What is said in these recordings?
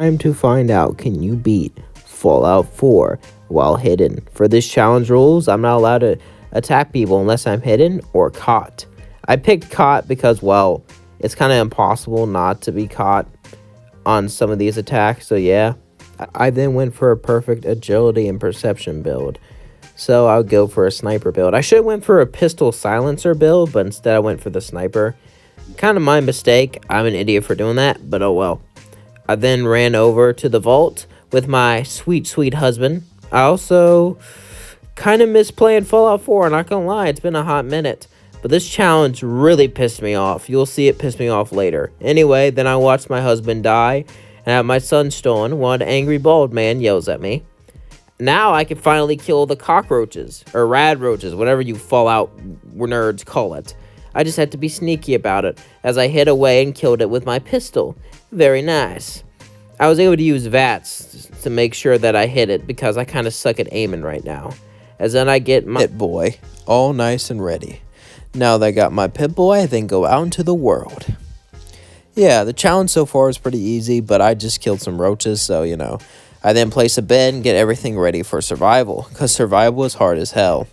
Time to find out, can you beat Fallout 4 while hidden? For this challenge rules, I'm not allowed to attack people unless I'm hidden or caught. I picked caught because, well, it's kind of impossible not to be caught on some of these attacks, so yeah. I then went for a perfect agility and perception build. So I'll go for a sniper build. I should have went for a pistol silencer build, but instead I went for the sniper. Kind of my mistake. I'm an idiot for doing that, but oh well. I then ran over to the vault with my sweet, sweet husband. I also kind of miss playing Fallout 4, not gonna lie, it's been a hot minute. But this challenge really pissed me off. You'll see it piss me off later. Anyway, then I watched my husband die and have my son stolen while an angry bald man yells at me. Now I can finally kill the cockroaches, or rad roaches, whatever you Fallout nerds call it. I just had to be sneaky about it, as I hid away and killed it with my pistol. Very nice. I was able to use VATS to make sure that I hit it, because I kind of suck at aiming right now. As then I get my Pip-Boy, all nice and ready. Now that I got my Pip-Boy, I then go out into the world. Yeah, the challenge so far is pretty easy, but I just killed some roaches, so you know. I then place a bed and get everything ready for survival, because survival is hard as hell.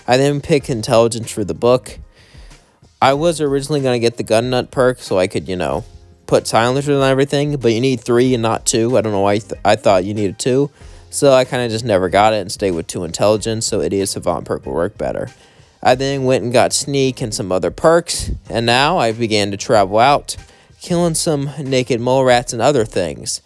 I then pick intelligence for the book. I was originally going to get the gun nut perk so I could, you know, put silencers and everything, but you need 3 and not 2. I don't know why I thought you needed 2, so I kind of just never got it and stayed with 2 intelligence, so idiot savant perk will work better. I then went and got sneak and some other perks, and now I began to travel out, killing some naked mole rats and other things,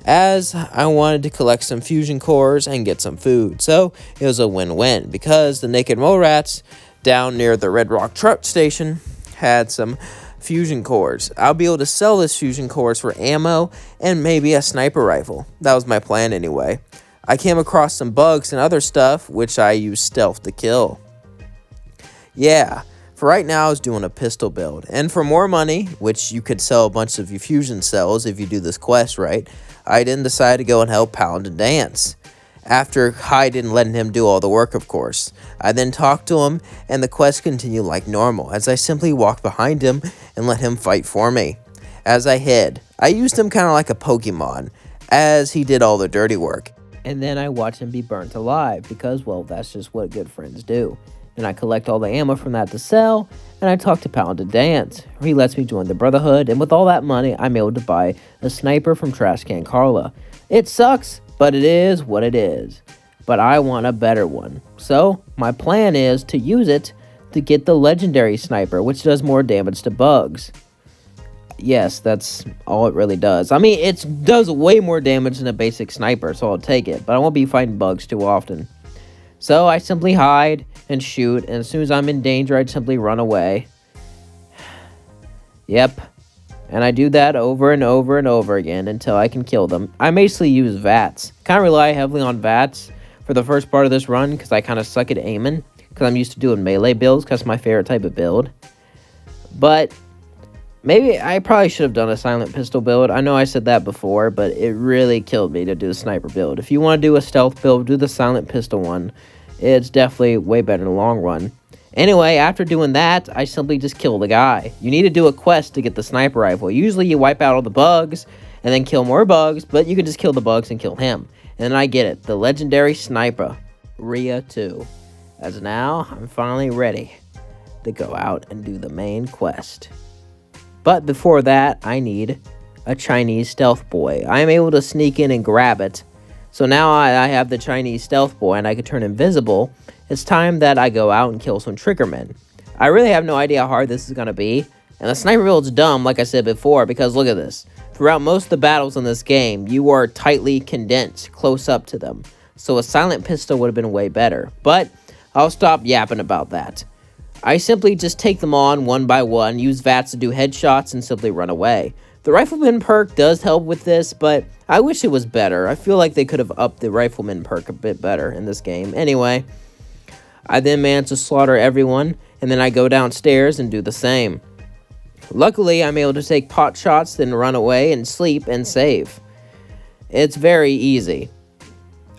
as I wanted to collect some fusion cores and get some food. So it was a win-win, because the naked mole rats down near the Red Rock truck station had some fusion cores. I'll be able to sell this fusion cores for ammo and maybe a sniper rifle. That was my plan anyway. I came across some bugs and other stuff, which I used stealth to kill. Yeah, for right now I was doing a pistol build, and for more money, which you could sell a bunch of your fusion cells if you do this quest right, I then decided to go and help Paladin dance. After hiding and letting him do all the work, of course. I then talked to him, and the quest continued like normal, as I simply walked behind him and let him fight for me. As I hid, I used him kind of like a Pokemon, as he did all the dirty work. And then I watched him be burnt alive, because, well, that's just what good friends do. And I collect all the ammo from that to sell, and I talk to Paladin Dance. He lets me join the Brotherhood, and with all that money, I'm able to buy a sniper from Trashcan Carla. It sucks, but it is what it is. But I want a better one. So, my plan is to use it to get the legendary sniper, which does more damage to bugs. Yes, that's all it really does. I mean, it does way more damage than a basic sniper, so I'll take it. But I won't be fighting bugs too often. So I simply hide and shoot, and as soon as I'm in danger, I'd simply run away. Yep. And I do that over and over and over again until I can kill them. I basically use VATS. Kind of rely heavily on VATS for the first part of this run, because I kind of suck at aiming, because I'm used to doing melee builds, because it's my favorite type of build. But maybe I probably should have done a silent pistol build. I know I said that before, but it really killed me to do the sniper build. If you want to do a stealth build, do the silent pistol one. It's definitely way better in the long run. Anyway, after doing that, I simply just kill the guy. You need to do a quest to get the sniper rifle. Usually you wipe out all the bugs and then kill more bugs, but you can just kill the bugs and kill him. And then I get it, the legendary sniper, Rhea 2. As now, I'm finally ready to go out and do the main quest. But before that, I need a Chinese stealth boy. I am able to sneak in and grab it. So now I have the Chinese stealth boy and I can turn invisible. It's time that I go out and kill some triggermen. I really have no idea how hard this is going to be. And the sniper build's dumb, like I said before, because look at this. Throughout most of the battles in this game, you are tightly condensed, close up to them. So a silent pistol would have been way better. But I'll stop yapping about that. I simply just take them on one by one, use VATS to do headshots, and simply run away. The Rifleman perk does help with this, but I wish it was better. I feel like they could have upped the Rifleman perk a bit better in this game. Anyway, I then manage to slaughter everyone, and then I go downstairs and do the same. Luckily, I'm able to take pot shots, then run away and sleep and save. It's very easy.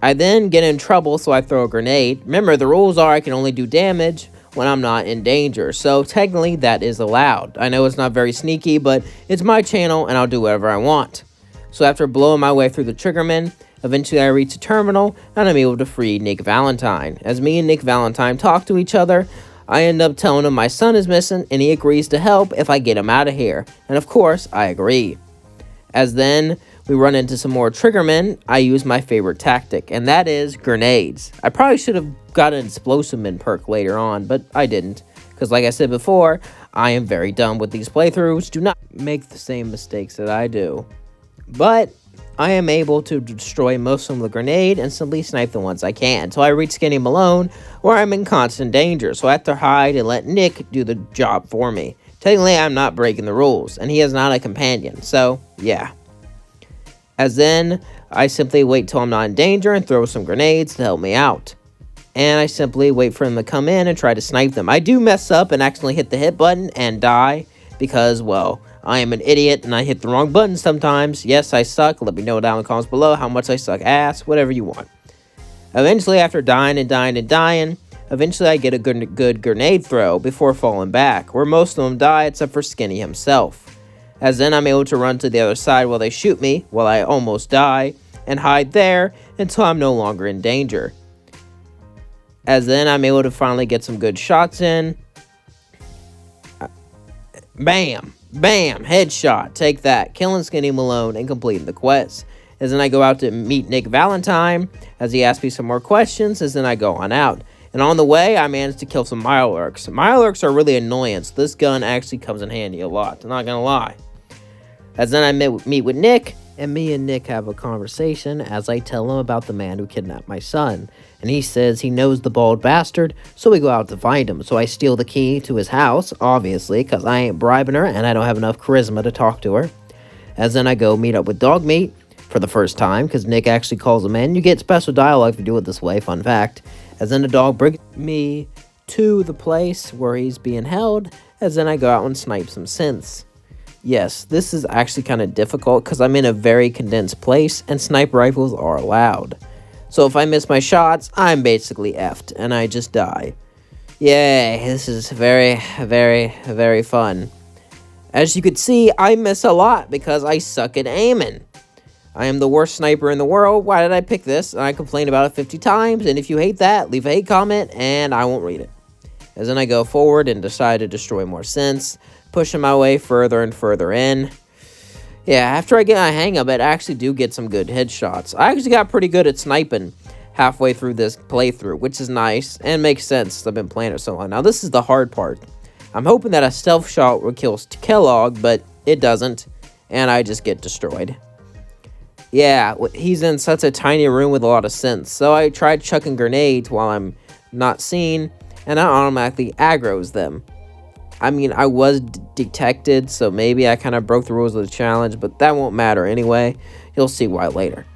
I then get in trouble, so I throw a grenade. Remember, the rules are I can only do damage when I'm not in danger, so technically that is allowed. I know it's not very sneaky, but it's my channel and I'll do whatever I want. So after blowing my way through the Triggermen, eventually I reach a terminal, and I'm able to free Nick Valentine. As me and Nick Valentine talk to each other, I end up telling him my son is missing, and he agrees to help if I get him out of here. And of course, I agree. As then we run into some more Triggermen, I use my favorite tactic, and that is grenades. I probably should have got an Explosive Man perk later on, but I didn't. Because like I said before, I am very dumb with these playthroughs. Do not make the same mistakes that I do. But I am able to destroy most of them with a grenade and simply snipe the ones I can. Until I reach Skinny Malone, where I'm in constant danger. So I have to hide and let Nick do the job for me. Technically, I'm not breaking the rules, and he is not a companion. So, yeah. As then, I simply wait till I'm not in danger and throw some grenades to help me out. And I simply wait for them to come in and try to snipe them. I do mess up and accidentally hit the hit button and die because, well, I am an idiot and I hit the wrong button sometimes. Yes, I suck. Let me know down in the comments below how much I suck ass, whatever you want. Eventually, after dying, eventually I get a good grenade throw before falling back, where most of them die except for Skinny himself. As then I'm able to run to the other side while they shoot me, while I almost die, and hide there until I'm no longer in danger. As then I'm able to finally get some good shots in. Bam! Bam! Headshot. Take that. Killing Skinny Malone and completing the quest. As then I go out to meet Nick Valentine, as he asks me some more questions, as then I go on out. And on the way, I managed to kill some Mirelurks. Mirelurks are really annoying, so this gun actually comes in handy a lot. I'm not gonna lie. As then I meet with Nick, and me and Nick have a conversation as I tell him about the man who kidnapped my son. And he says he knows the bald bastard, so we go out to find him. So I steal the key to his house, obviously, because I ain't bribing her and I don't have enough charisma to talk to her. As then I go meet up with Dogmeat for the first time, because Nick actually calls him in. You get special dialogue if you do it this way, fun fact. As then the dog brings me to the place where he's being held, as then I go out and snipe some synths. Yes, this is actually kind of difficult because I'm in a very condensed place and sniper rifles are allowed. So if I miss my shots, I'm basically effed and I just die. Yay, this is very, very, very fun. As you could see, I miss a lot because I suck at aiming. I am the worst sniper in the world. Why did I pick this? And I complained about it 50 times. And if you hate that, leave a hate comment and I won't read it. As then I go forward and decide to destroy more synths, pushing my way further and further in. Yeah, after I get my hang of it, I actually do get some good headshots. I actually got pretty good at sniping halfway through this playthrough, which is nice and makes sense since I've been playing it so long. Now, this is the hard part. I'm hoping that a stealth shot would kill Kellogg, but it doesn't, and I just get destroyed. Yeah, he's in such a tiny room with a lot of synths, so I tried chucking grenades while I'm not seen, and that automatically aggroes them. I mean, I was detected, so maybe I kind of broke the rules of the challenge, but that won't matter anyway. You'll see why later.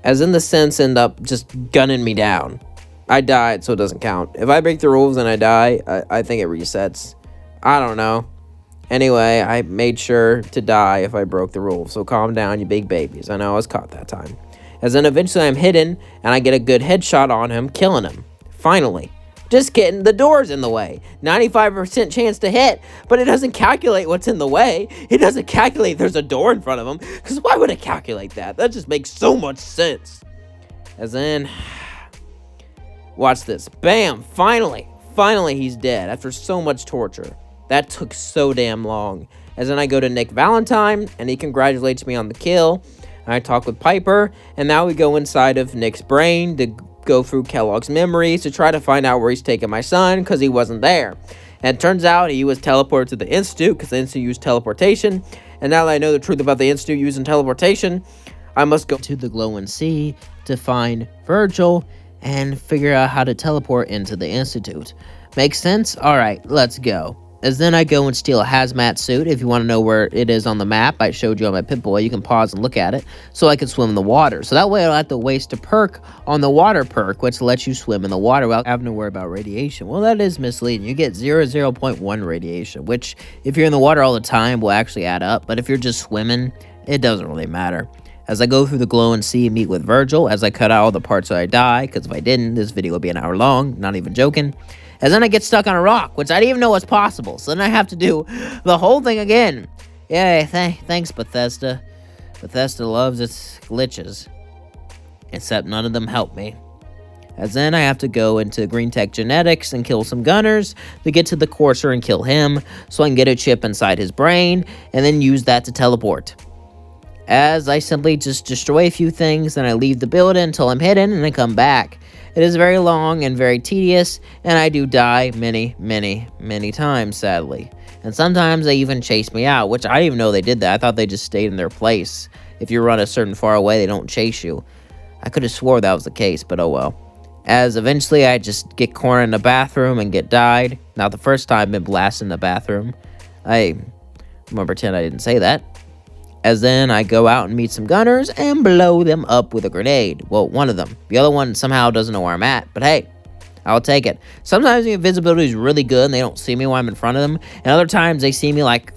As in the synths end up just gunning me down. I died, so it doesn't count. If I break the rules and I die, I think it resets. I don't know. Anyway, I made sure to die if I broke the rules, so calm down, you big babies. I know I was caught that time. As then eventually I'm hidden, and I get a good headshot on him, killing him. Finally. Just kidding, the door's in the way. 95% chance to hit, but it doesn't calculate what's in the way. It doesn't calculate there's a door in front of him, because why would it calculate that? That just makes so much sense. As in, watch this. Bam, finally he's dead after so much torture. That took so damn long. As then I go to Nick Valentine, and he congratulates me on the kill. And I talk with Piper, and now we go inside of Nick's brain to go through Kellogg's memories to try to find out where he's taken my son, because he wasn't there. And it turns out he was teleported to the Institute, because the Institute used teleportation. And now that I know the truth about the Institute using teleportation, I must go to the Glowing Sea to find Virgil and figure out how to teleport into the Institute. Makes sense? Alright, let's go. As then I go and steal a hazmat suit. If you want to know where it is on the map, I showed you on my Pip-Boy. You can pause and look at it, so I can swim in the water. So that way I don't have to waste a perk on the water perk, which lets you swim in the water without having to worry about radiation. Well, that is misleading. You get 0.1 radiation, which if you're in the water all the time will actually add up. But if you're just swimming, it doesn't really matter. As I go through the Glowing Sea and meet with Virgil, as I cut out all the parts that I die, because if I didn't, this video would be an hour long, not even joking. And then I get stuck on a rock, which I didn't even know was possible. So then I have to do the whole thing again. Yay, thanks, Bethesda. Bethesda loves its glitches, except none of them help me. As then I have to go into Green Tech Genetics and kill some gunners to get to the Courser and kill him, so I can get a chip inside his brain, and then use that to teleport. As I simply just destroy a few things, then I leave the building until I'm hidden, and I come back. It is very long and very tedious, and I do die many, many, many times, sadly. And sometimes they even chase me out, which I didn't even know they did that. I thought they just stayed in their place. If you run a certain far away, they don't chase you. I could have swore that was the case, but oh well. As eventually I just get cornered in the bathroom and get died. Not the first time I've been blasted in the bathroom. I'm gonna pretend I didn't say that. As then I go out and meet some gunners and blow them up with a grenade. Well, one of them. The other one somehow doesn't know where I'm at, but hey, I'll take it. Sometimes the invisibility is really good and they don't see me while I'm in front of them. And other times they see me like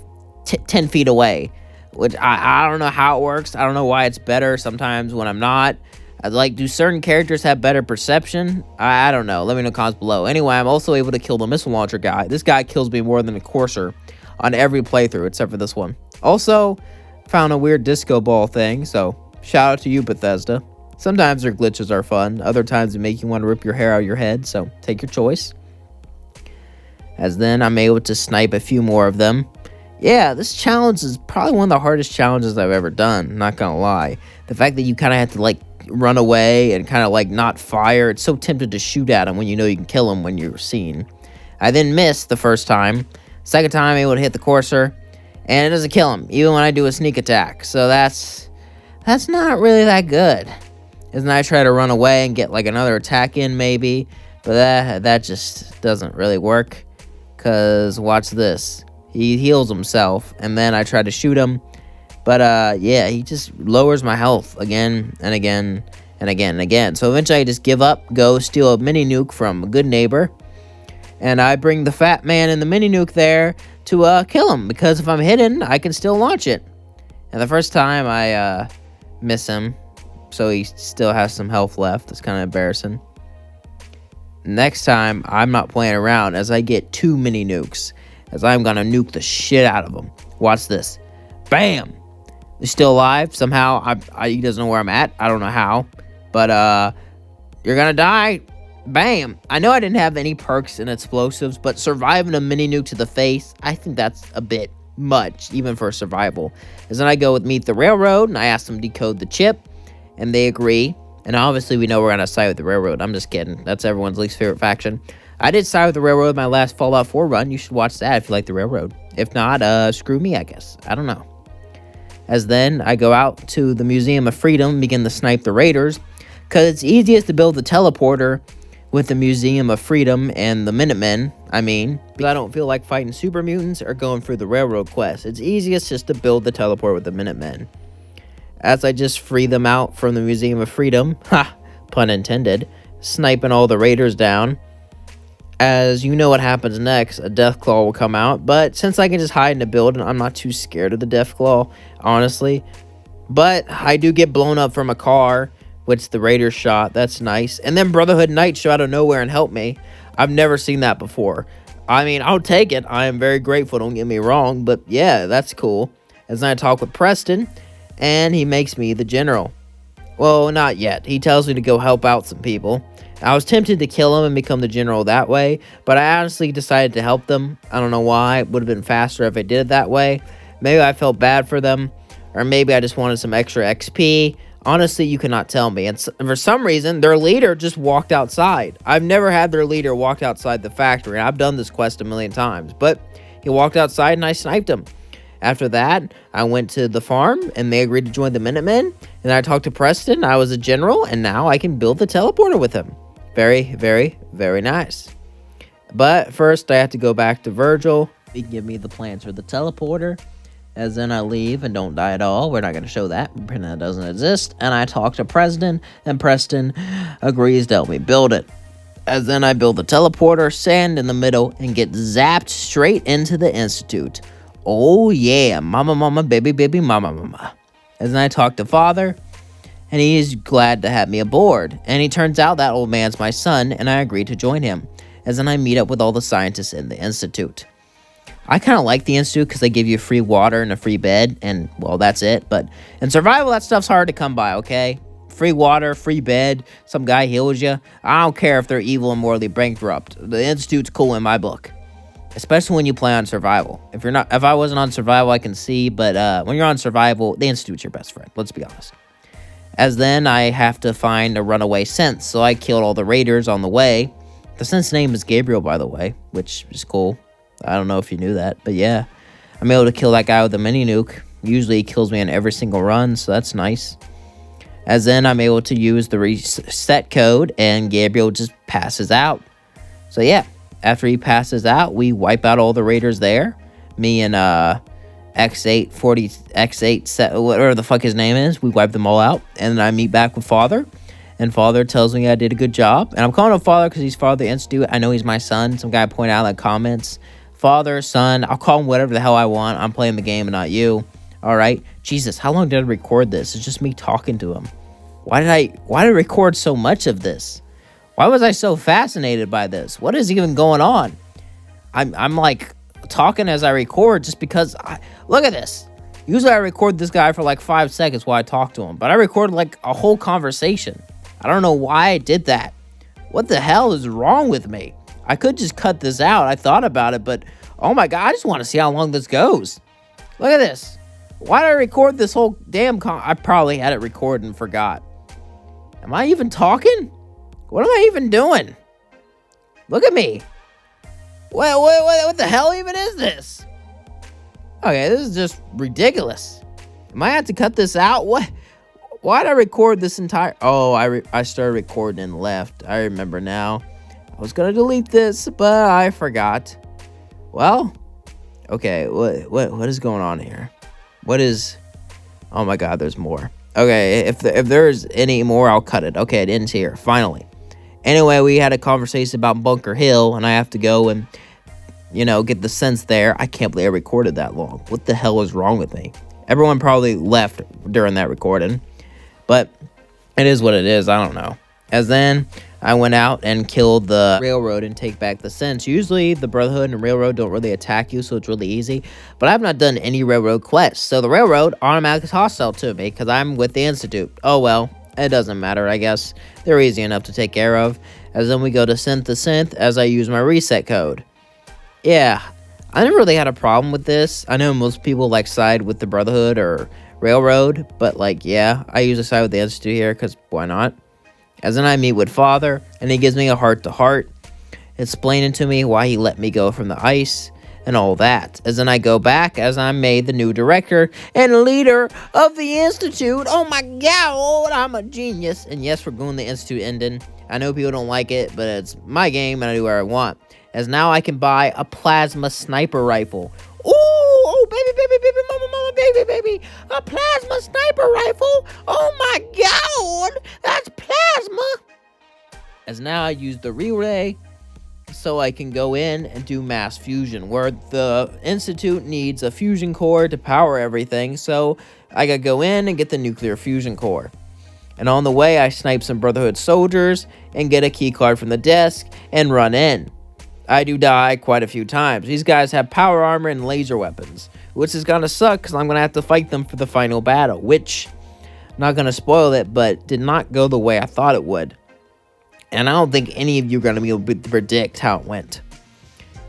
10 feet away. Which I don't know how it works. I don't know why it's better sometimes when I'm not. Like, do certain characters have better perception? I don't know. Let me know in the comments below. Anyway, I'm also able to kill the missile launcher guy. This guy kills me more than a Courser on every playthrough except for this one. Also, found a weird disco ball thing, so shout out to you, Bethesda. Sometimes their glitches are fun. Other times they make you want to rip your hair out of your head, so take your choice. As then I'm able to snipe a few more of them. Yeah, this challenge is probably one of the hardest challenges I've ever done, not gonna lie. The fact that you kind of have to, like, run away and kind of, like, not fire. It's so tempted to shoot at him when you know you can kill him when you're seen. I then missed the first time. Second time, I'm able to hit the Courser, and it doesn't kill him, even when I do a sneak attack. So that's not really that good. And then I try to run away and get, like, another attack in, maybe. But that just doesn't really work. Because, watch this. He heals himself, and then I try to shoot him. But, yeah, he just lowers my health again and again and again and again. So eventually I just give up, go steal a mini nuke from a good neighbor. And I bring the fat man and the mini nuke there to kill him. Because if I'm hidden, I can still launch it. And the first time I miss him. So he still has some health left. It's kind of embarrassing. Next time, I'm not playing around as I get 2 mini nukes. As I'm going to nuke the shit out of him. Watch this. Bam! He's still alive. Somehow, he doesn't know where I'm at. I don't know how. But, you're gonna die. Bam! I know I didn't have any perks and explosives, but surviving a mini nuke to the face, I think that's a bit much, even for survival. As then I go with Meet the Railroad, and I ask them to decode the chip, and they agree. And obviously, we know we're gonna side with the Railroad. I'm just kidding. That's everyone's least favorite faction. I did side with the Railroad in my last Fallout 4 run. You should watch that if you like the Railroad. If not, screw me, I guess. I don't know. As then, I go out to the Museum of Freedom and begin to snipe the raiders, because it's easiest to build the teleporter with the Museum of Freedom and the Minutemen, because I don't feel like fighting super mutants or going through the railroad quest. It's easiest just to build the teleport with the Minutemen. As I just free them out from the Museum of Freedom, pun intended, sniping all the raiders down. As you know what happens next, a Deathclaw will come out, but since I can just hide in the building, I'm not too scared of the Deathclaw, honestly. But I do get blown up from a car, which the Raiders shot. That's nice. And then Brotherhood Knights show out of nowhere and help me. I've never seen that before. I'll take it. I am very grateful, don't get me wrong, but yeah, that's cool. As I talk with Preston, and he makes me the general. Well, not yet. He tells me to go help out some people. I was tempted to kill him and become the general that way, but I honestly decided to help them. I don't know why. It would have been faster if I did it that way. Maybe I felt bad for them, or maybe I just wanted some extra XP. Honestly, you cannot tell me. And for some reason, their leader just walked outside. I've never had their leader walk outside the factory. I've done this quest a million times, but he walked outside and I sniped him. After that, I went to the farm, and they agreed to join the Minutemen. And I talked to Preston. I was a general, and now I can build the teleporter with him. Very, very, very nice. But first, I have to go back to Virgil. He can give me the plans for the teleporter. As then I leave and don't die at all. We're not going to show that. Pretend that doesn't exist. And I talk to Preston, and Preston agrees to help me build it. As then I build the teleporter, stand in the middle, and get zapped straight into the Institute. Oh yeah, mama, mama, baby, baby, mama, mama. As then I talk to Father, and he is glad to have me aboard. And he turns out that old man's my son, and I agree to join him. As then I meet up with all the scientists in the Institute. I kind of like the Institute because they give you free water and a free bed, and, well, that's it. But in survival, that stuff's hard to come by, okay? Free water, free bed, some guy heals you. I don't care if they're evil and morally bankrupt. The Institute's cool in my book. Especially when you play on survival. If I wasn't on survival, I can see, but when you're on survival, the Institute's your best friend. Let's be honest. As then, I have to find a runaway synth, so I killed all the raiders on the way. The synth's name is Gabriel, by the way, which is cool. I don't know if you knew that, but yeah. I'm able to kill that guy with a mini nuke. Usually he kills me on every single run, so that's nice. As then, I'm able to use the reset code, and Gabriel just passes out. So yeah, after he passes out, we wipe out all the raiders there. Me and X8, 40, X8, whatever the fuck his name is, we wipe them all out. And then I meet back with Father. And Father tells me I did a good job. And I'm calling him Father because he's Father of the Institute. I know he's my son. Some guy pointed out in the comments. Father, son, I'll call him whatever the hell I want. I'm playing the game and not you. All right? Jesus, how long did I record this? It's just me talking to him. Why did I record so much of this? Why was I so fascinated by this? What is even going on? I'm like talking as I record just because look at this. Usually I record this guy for like 5 seconds while I talk to him, but I recorded like a whole conversation. I don't know why I did that. What the hell is wrong with me? I could just cut this out. I thought about it, but oh my God, I just want to see how long this goes. Look at this. Why did I record this whole damn I probably had it recorded and forgot. Am I even talking? What am I even doing? Look at me. What the hell even is this? Okay, this is just ridiculous. Am I have to cut this out? What? Why did I record this entire... Oh, I started recording and left. I remember now. I was going to delete this, but I forgot. Well, okay, what is going on here? What is... Oh my God, there's more. Okay, if there's any more, I'll cut it. Okay, it ends here, finally. Anyway, we had a conversation about Bunker Hill, and I have to go and, get the sense there. I can't believe I recorded that long. What the hell is wrong with me? Everyone probably left during that recording, but it is what it is. I don't know. As then, I went out and killed the Railroad and take back the sense. Usually, the Brotherhood and Railroad don't really attack you, so it's really easy. But I've not done any Railroad quests, so the Railroad automatically is hostile to me because I'm with the Institute. Oh well. It doesn't matter, I guess. They're easy enough to take care of. As then we go to synth as I use my reset code. Yeah, I never really had a problem with this. I know most people side with the Brotherhood or Railroad, but yeah, I usually side with the Institute here because why not? As then I meet with Father, and he gives me a heart-to-heart, explaining to me why he let me go from the ice and all that. As then I go back as I'm made the new director and leader of the Institute. Oh my God, I'm a genius. And yes, we're going the Institute ending. I know people don't like it, but it's my game and I do what I want. As now I can buy a plasma sniper rifle. Ooh, oh baby, mama, baby. A plasma sniper rifle. Oh my God, that's plasma. As now I use the relay so I can go in and do mass fusion, where the Institute needs a fusion core to power everything, so I gotta go in and get the nuclear fusion core. And on the way, I snipe some Brotherhood soldiers and get a key card from the desk and run in. I do die quite a few times. These guys have power armor and laser weapons, which is gonna suck because I'm gonna have to fight them for the final battle, which, not gonna spoil it, but did not go the way I thought it would. And I don't think any of you are going to be able to predict how it went.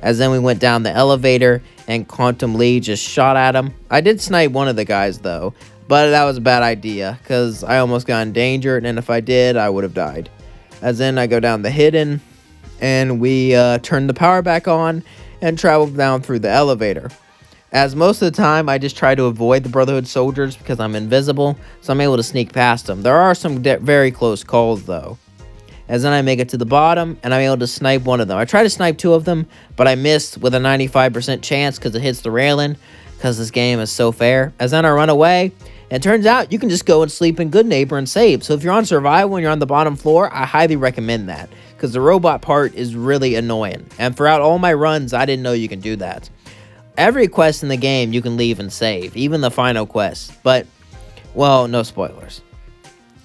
As then we went down the elevator, and Quantum Lee just shot at him. I did snipe one of the guys, though, but that was a bad idea, because I almost got endangered, and if I did, I would have died. As then I go down the hidden, and we turn the power back on, and travel down through the elevator. As most of the time, I just try to avoid the Brotherhood soldiers, because I'm invisible, so I'm able to sneak past them. There are some very close calls, though. As then I make it to the bottom, and I'm able to snipe one of them. I tried to snipe 2 of them, but I missed with a 95% chance because it hits the railing, because this game is so fair. As then I run away, and it turns out you can just go and sleep in Good Neighbor and save. So if you're on survival and you're on the bottom floor, I highly recommend that, because the robot part is really annoying. And throughout all my runs, I didn't know you can do that. Every quest in the game you can leave and save, even the final quest. But, well, no spoilers.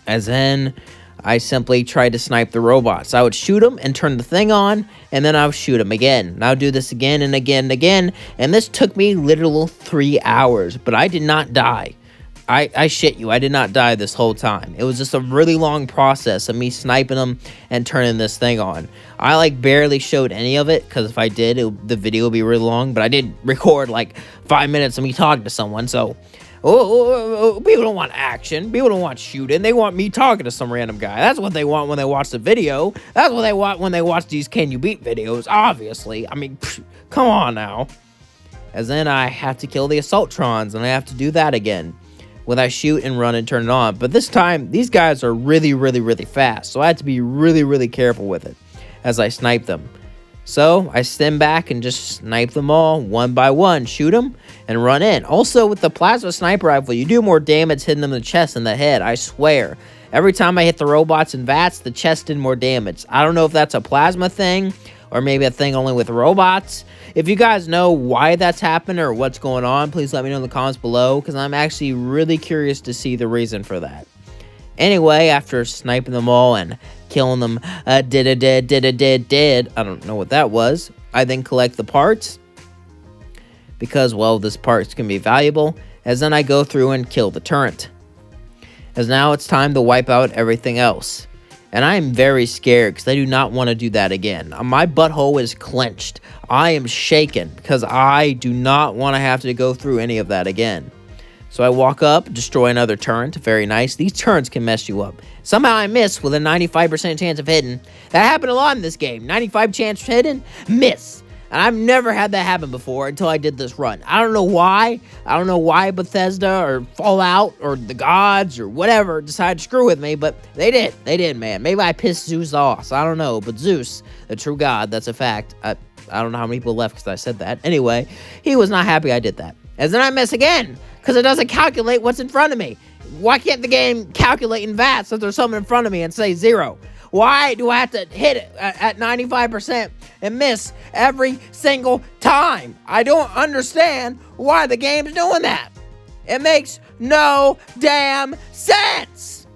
As then I simply tried to snipe the robots. I would shoot them and turn the thing on, and then I would shoot them again. And I would do this again and again and again, and this took me literal 3 hours, but I did not die. I shit you, I did not die this whole time. It was just a really long process of me sniping them and turning this thing on. I like barely showed any of it, because if I did, the video would be really long, but I did record like 5 minutes of me talking to someone, so... people don't want action. People don't want shooting. They want me talking to some random guy. That's what they want when they watch the video. That's what they want when they watch these Can You Beat videos, obviously. I mean, come on now. As then I have to kill the Assaultrons, and I have to do that again. When I shoot and run and turn it on. But this time, these guys are really, really, really fast. So I had to be really, really careful with it as I snipe them. So I stand back and just snipe them all one by one, shoot them, and run in. Also, with the plasma sniper rifle, you do more damage hitting them in the chest than the head, I swear. Every time I hit the robots and vats, the chest did more damage. I don't know if that's a plasma thing, or maybe a thing only with robots. If you guys know why that's happened or what's going on, please let me know in the comments below, because I'm actually really curious to see the reason for that. Anyway, after sniping them all and killing them, I don't know what that was. I then collect the parts, because, well, this part's going to be valuable, as then I go through and kill the turret. As now it's time to wipe out everything else. And I am very scared, because I do not want to do that again. My butthole is clenched. I am shaken, because I do not want to have to go through any of that again. So I walk up, destroy another turret. Very nice. These turrets can mess you up. Somehow I miss with a 95% chance of hitting. That happened a lot in this game. 95 chance of hitting, miss. And I've never had that happen before until I did this run. I don't know why. I don't know why Bethesda or Fallout or the gods or whatever decided to screw with me, but they did. They did, man. Maybe I pissed Zeus off. I don't know. But Zeus, the true god, that's a fact. I don't know how many people left because I said that. Anyway, he was not happy I did that. And then I miss again because it doesn't calculate what's in front of me. Why can't the game calculate in VATS that there's something in front of me and say 0? Why do I have to hit it at 95% and miss every single time? I don't understand why the game's doing that. It makes no damn sense.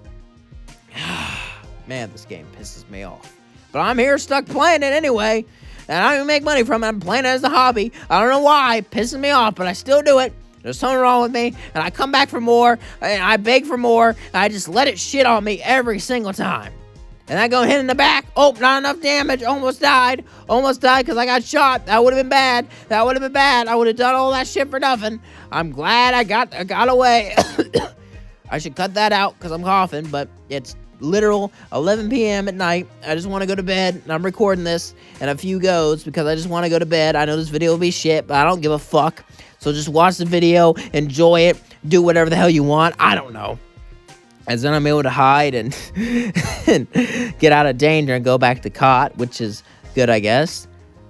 Man, this game pisses me off. But I'm here stuck playing it anyway. And I don't even make money from it. I'm playing it as a hobby. I don't know why. It pisses me off, but I still do it. There's something wrong with me. And I come back for more. And I beg for more. And I just let it shit on me every single time. And I go hit in the back. Oh, not enough damage. Almost died. Almost died because I got shot. That would have been bad. That would have been bad. I would have done all that shit for nothing. I'm glad I got away. I should cut that out because I'm coughing. But it's literal 11 p.m. at night. I just want to go to bed. And I'm recording this in a few goes because I just want to go to bed. I know this video will be shit, but I don't give a fuck. So just watch the video. Enjoy it. Do whatever the hell you want. I don't know. As then I'm able to hide and, and get out of danger and go back to cot, which is good, I guess.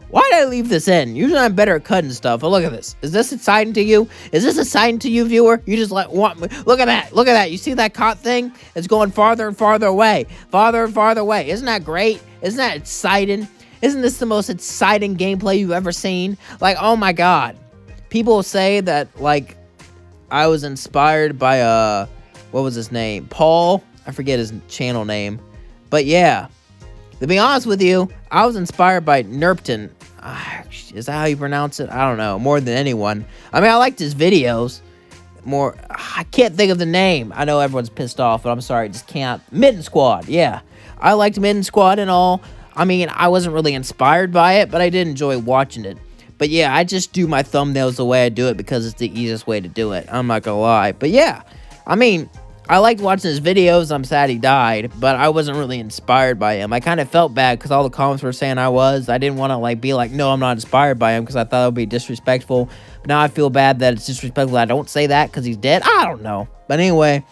Why did I leave this in? Usually I'm better at cutting stuff. But look at this. Is this exciting to you? Is this exciting to you, viewer? You just want me. Look at that. Look at that. You see that cot thing? It's going farther and farther away. Farther and farther away. Isn't that great? Isn't that exciting? Isn't this the most exciting gameplay you've ever seen? Like, oh my god. People say that, like, I was inspired by, what was his name? Paul? I forget his channel name. But yeah, to be honest with you, I was inspired by Nerpton. Is that how you pronounce it? I don't know. More than anyone. I mean, I liked his videos. I can't think of the name. I know everyone's pissed off, but I'm sorry. I just can't. Mitten Squad. Yeah. I liked Mitten Squad and all. I mean, I wasn't really inspired by it, but I did enjoy watching it. But yeah, I just do my thumbnails the way I do it because it's the easiest way to do it. I'm not gonna lie. But yeah, I mean, I liked watching his videos. I'm sad he died, but I wasn't really inspired by him. I kind of felt bad because all the comments were saying I was. I didn't want to be like, no, I'm not inspired by him because I thought it would be disrespectful. But now I feel bad that it's disrespectful. I don't say that because he's dead. I don't know. But anyway,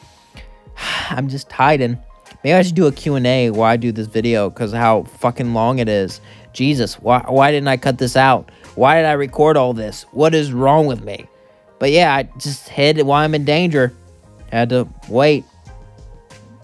I'm just hiding. Maybe I should do a Q&A while I do this video because of how fucking long it is. Jesus, why didn't I cut this out? Why did I record all this? What is wrong with me? But yeah, I just hid while I'm in danger. Had to wait.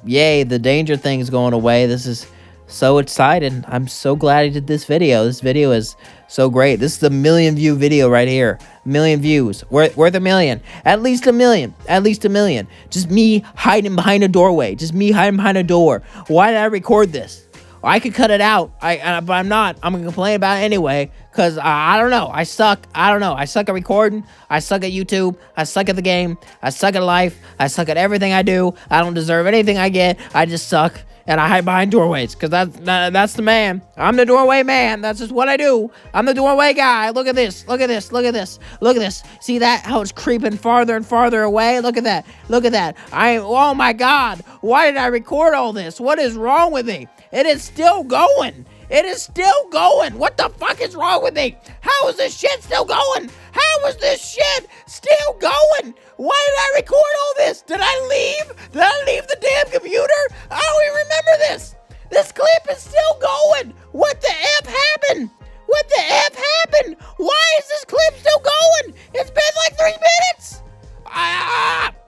Yay, the danger thing's going away. This is so excited. I'm so glad I did this video. This video is so great. This is a 1,000,000 view video right here. 1,000,000 views. Worth a million. At least a million. At least a million. Just me hiding behind a doorway. Just me hiding behind a door. Why did I record this? I could cut it out. But I'm not. I'm gonna complain about it anyway. Cause I don't know. I suck. I don't know. I suck at recording. I suck at YouTube. I suck at the game. I suck at life. I suck at everything I do. I don't deserve anything I get. I just suck. And I hide behind doorways. Cause that's the man. I'm the doorway man. That's just what I do. I'm the doorway guy. Look at this. Look at this. Look at this. Look at this. See that? How it's creeping farther and farther away? Look at that. Look at that. Oh my God. Why did I record all this? What is wrong with me? It is still going. It is still going. What the fuck is wrong with me? How is this shit still going? How is this shit still going? Why did I record all this? Did I leave? Did I leave the damn computer? I don't even remember this. This clip is still going. What the F happened? What the F happened? Why is this clip still going? It's been like 3 minutes.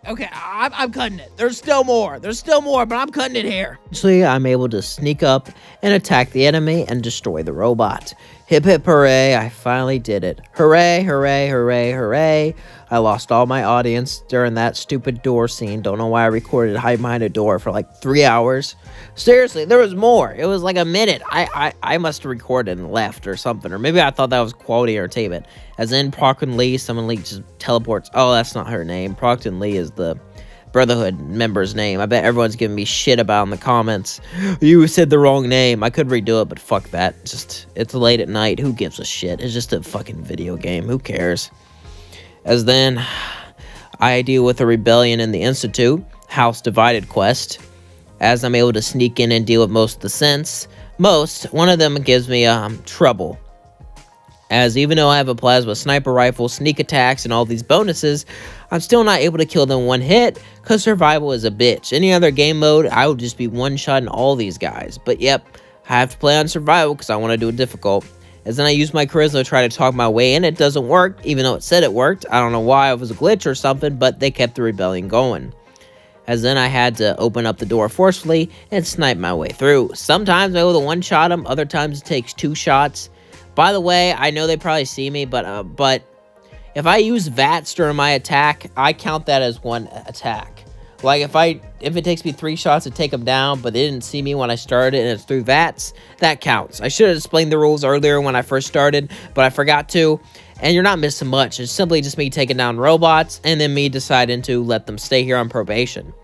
Okay, I'm cutting it. There's still more, but I'm cutting it here. Eventually, I'm able to sneak up and attack the enemy and destroy the robot. Hip hip hooray, I finally did it. Hooray, hooray, hooray, hooray. I lost all my audience during that stupid door scene. Don't know why I recorded hide behind a door for like 3 hours. Seriously, there was more. It was like a minute. I must have recorded and left or something. Or maybe I thought that was quality entertainment. As in Procton Lee, someone Lee just teleports. Oh, that's not her name. Procton Lee is the Brotherhood member's name. I bet everyone's giving me shit about in the comments. You said the wrong name. I could redo it, but fuck that. It's late at night. Who gives a shit? It's just a fucking video game. Who cares? As then, I deal with a rebellion in the Institute, House Divided quest. As I'm able to sneak in and deal with most of the synths, one of them gives me trouble. As even though I have a plasma sniper rifle, sneak attacks, and all these bonuses, I'm still not able to kill them one hit, because survival is a bitch. Any other game mode, I would just be one-shotting all these guys. But yep, I have to play on survival, because I want to do it difficult. As then I use my charisma to try to talk my way in, it doesn't work, even though it said it worked. I don't know why, it was a glitch or something, but they kept the rebellion going. As then I had to open up the door forcefully, and snipe my way through. Sometimes I'm able to one-shot them, other times it takes 2 shots. By the way, I know they probably see me, but if I use VATS during my attack, I count that as one attack. Like, if it takes me 3 shots to take them down, but they didn't see me when I started and it's through VATS, that counts. I should have explained the rules earlier when I first started, but I forgot to. And you're not missing much. It's simply just me taking down robots, and then me deciding to let them stay here on probation.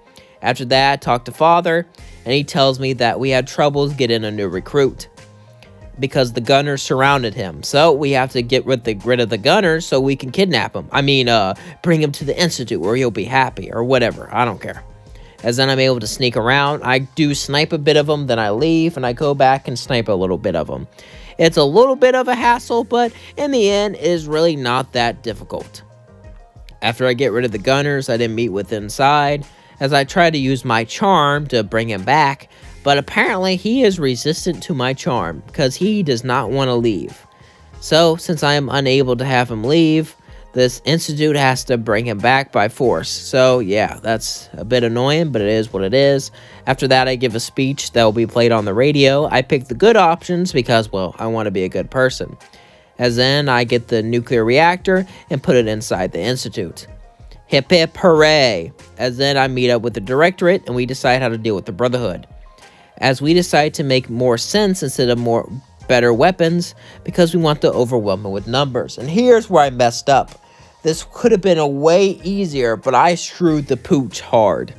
After that, I talk to Father, and he tells me that we had troubles getting a new recruit, because the gunners surrounded him. So we have to get rid of the gunners so we can kidnap him. Bring him to the Institute where he'll be happy or whatever. I don't care. As then I'm able to sneak around. I do snipe a bit of them, then I leave, and I go back and snipe a little bit of them. It's a little bit of a hassle, but in the end, it is really not that difficult. After I get rid of the gunners, I then meet with inside, as I try to use my charm to bring him back. But apparently he is resistant to my charm, because he does not want to leave. So, since I am unable to have him leave, this Institute has to bring him back by force. So, yeah, that's a bit annoying, but it is what it is. After that, I give a speech that will be played on the radio. I pick the good options because, well, I want to be a good person. As then, I get the nuclear reactor and put it inside the Institute. Hip hip hooray! As then, I meet up with the Directorate and we decide how to deal with the Brotherhood. As we decide to make more sense instead of better weapons, because we want to overwhelm it with numbers. And here's where I messed up. This could have been a way easier, but I screwed the pooch hard.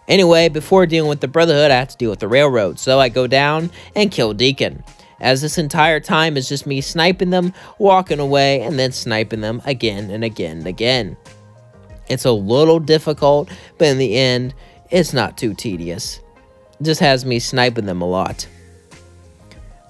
Anyway, before dealing with the Brotherhood, I have to deal with the Railroad, so I go down and kill Deacon. As this entire time is just me sniping them, walking away, and then sniping them again and again and again. It's a little difficult, but in the end, it's not too tedious. Just has me sniping them a lot.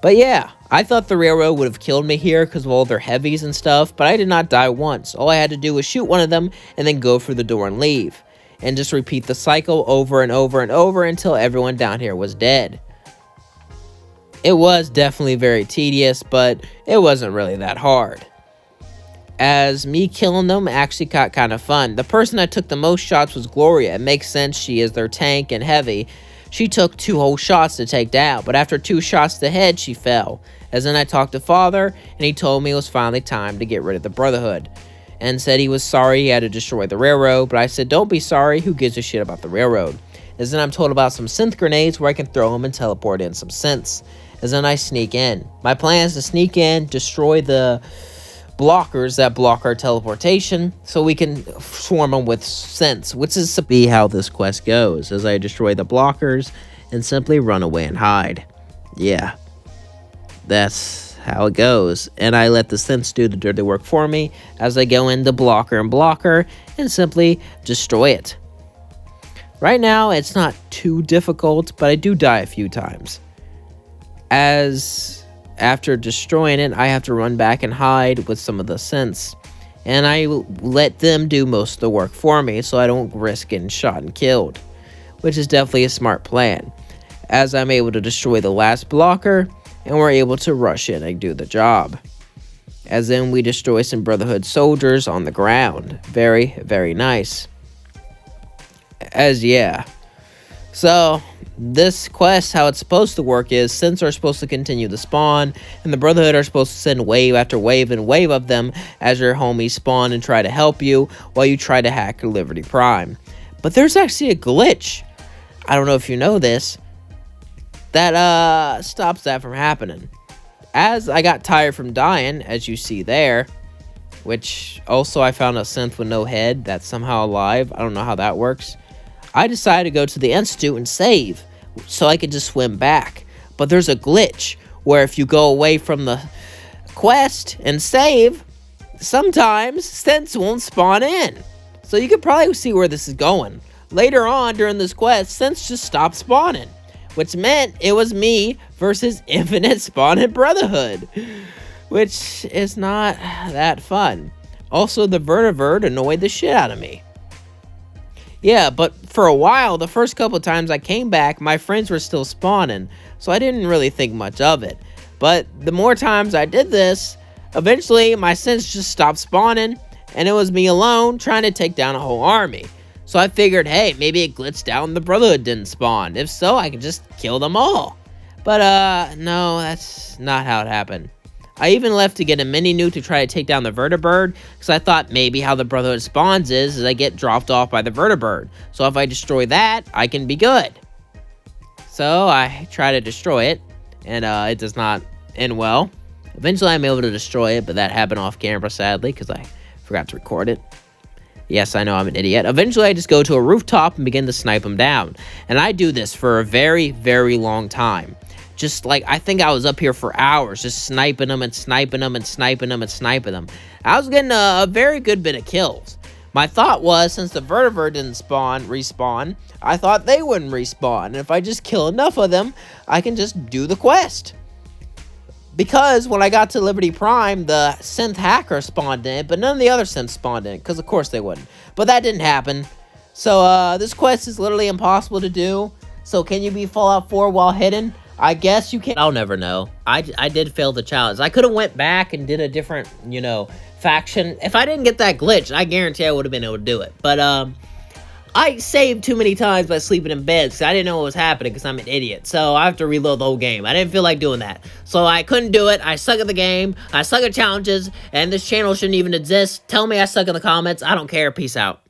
But yeah, I thought the Railroad would have killed me here because of all their heavies and stuff, but I did not die once. All I had to do was shoot one of them and then go through the door and leave. And just repeat the cycle over and over and over until everyone down here was dead. It was definitely very tedious, but it wasn't really that hard. As me killing them actually got kind of fun. The person that took the most shots was Gloria. It makes sense, she is their tank and heavy, She took 2 whole shots to take down, but after 2 shots to the head, she fell. As then I talked to Father, and he told me it was finally time to get rid of the Brotherhood, and said he was sorry he had to destroy the railroad, but I said, don't be sorry, who gives a shit about the railroad? As then I'm told about some synth grenades where I can throw them and teleport in some synths. As then I sneak in. My plan is to sneak in, destroy the blockers that block our teleportation, so we can swarm them with synths, which is to be how this quest goes, as I destroy the blockers and simply run away and hide. Yeah, that's how it goes, and I let the synths do the dirty work for me as I go into blocker and simply destroy it. Right now, it's not too difficult, but I do die a few times. As after destroying it, I have to run back and hide with some of the synths, and I let them do most of the work for me so I don't risk getting shot and killed, which is definitely a smart plan, as I'm able to destroy the last blocker, and we're able to rush in and do the job. As then we destroy some Brotherhood soldiers on the ground. Very, very nice. So this quest, how it's supposed to work is synths are supposed to continue to spawn, and the Brotherhood are supposed to send wave after wave and wave of them as your homies spawn and try to help you while you try to hack Liberty Prime. But there's actually a glitch, I don't know if you know this, that stops that from happening. As I got tired from dying, as you see there, which also I found a synth with no head that's somehow alive. I don't know how that works. I decided to go to the Institute and save, so I could just swim back. But there's a glitch, where if you go away from the quest and save, sometimes synths won't spawn in. So you could probably see where this is going. Later on during this quest, synths just stopped spawning, which meant it was me versus infinite spawning Brotherhood, which is not that fun. Also, the Vertivert annoyed the shit out of me. Yeah, but for a while, the first couple times I came back, my friends were still spawning, so I didn't really think much of it. But the more times I did this, eventually my synths just stopped spawning, and it was me alone trying to take down a whole army. So I figured, hey, maybe it glitched out and the Brotherhood didn't spawn. If so, I could just kill them all. But no, that's not how it happened. I even left to get a mini nuke to try to take down the Vertibird, because I thought maybe how the Brotherhood spawns is I get dropped off by the Vertibird. So if I destroy that, I can be good. So I try to destroy it, and it does not end well. Eventually I'm able to destroy it, but that happened off camera sadly, because I forgot to record it. Yes, I know I'm an idiot. Eventually I just go to a rooftop and begin to snipe them down. And I do this for a very, very long time. Just like, I think I was up here for hours, just sniping them and sniping them and sniping them and sniping them. I was getting a very good bit of kills. My thought was, since the Vertibird didn't respawn, I thought they wouldn't respawn. And if I just kill enough of them, I can just do the quest. Because when I got to Liberty Prime, the synth hacker spawned in, but none of the other synths spawned in, because of course they wouldn't. But that didn't happen. So this quest is literally impossible to do. So can you be Fallout 4 while hidden? I guess you can. I'll never know. I did fail the challenge. I could have went back and did a different, faction. If I didn't get that glitch, I guarantee I would have been able to do it. But I saved too many times by sleeping in bed because I didn't know what was happening because I'm an idiot. So I have to reload the whole game. I didn't feel like doing that. So I couldn't do it. I suck at the game. I suck at challenges. And this channel shouldn't even exist. Tell me I suck in the comments. I don't care. Peace out.